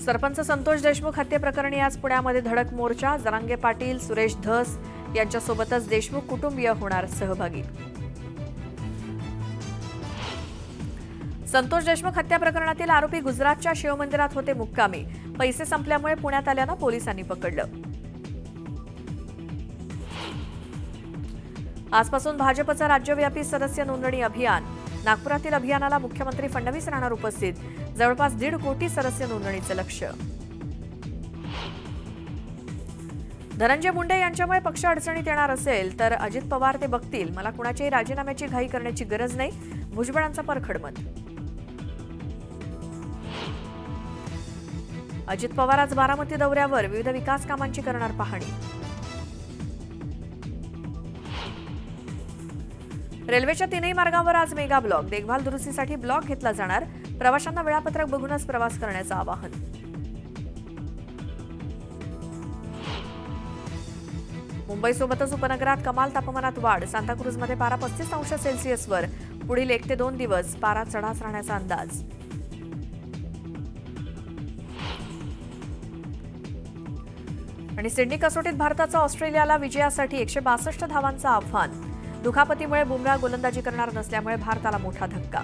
सरपंच संतोष देशमुख हत्येप्रकरणी आज पुण्यामध्ये धडक मोर्चा. जरांगे पाटील, सुरेश धस यांच्यासोबतच देशमुख कुटुंबीय होणार सहभागी. संतोष देशमुख हत्या प्रकरणातील आरोपी गुजरातच्या शिवमंदिरात होते मुक्कामी. पैसे संपल्यामुळे पुण्यात आल्यानं पोलिसांनी पकडलं. आजपासून भाजपचं राज्यव्यापी सदस्य नोंदणी अभियान. नागपुरातील अभियानाला मुख्यमंत्री फडणवीस राहणार उपस्थित. जवळपास 1.5 कोटी सदस्य नोंदणीचं लक्ष्य. धनंजय मुंडे यांच्यामुळे पक्ष अडचणीत येणार असेल तर अजित पवार ते बघतील. मला कुणाच्याही राजीनाम्याची घाई करण्याची गरज नाही. भुजबळांचा परखड मत. अजित पवार आज बारामती दौऱ्यावर. विविध विकास कामांची करणार पाहणी. रेल्वेच्या 3ही मार्गावर आज मेगा ब्लॉक. देखभाल दुरुस्तीसाठी ब्लॉक घेतला जाणार. प्रवाशांना वेळापत्रक बघूनच प्रवास करण्याचं आवाहन. मुंबईसोबतच उपनगरात कमाल तापमानात वाढ. सांताक्रुझमध्ये पारा 35 अंश सेल्सिअसवर. पुढील 1 ते 2 दिवस पारा चढाच राहण्याचा अंदाज. आणि सिडनी कसोटीत भारताचं ऑस्ट्रेलियाला विजयासाठी 162 धावांचं आव्हान. दुखापतीमुळे बुमराह गोलंदाजी करणार नसल्यामुळे भारताला मोठा धक्का.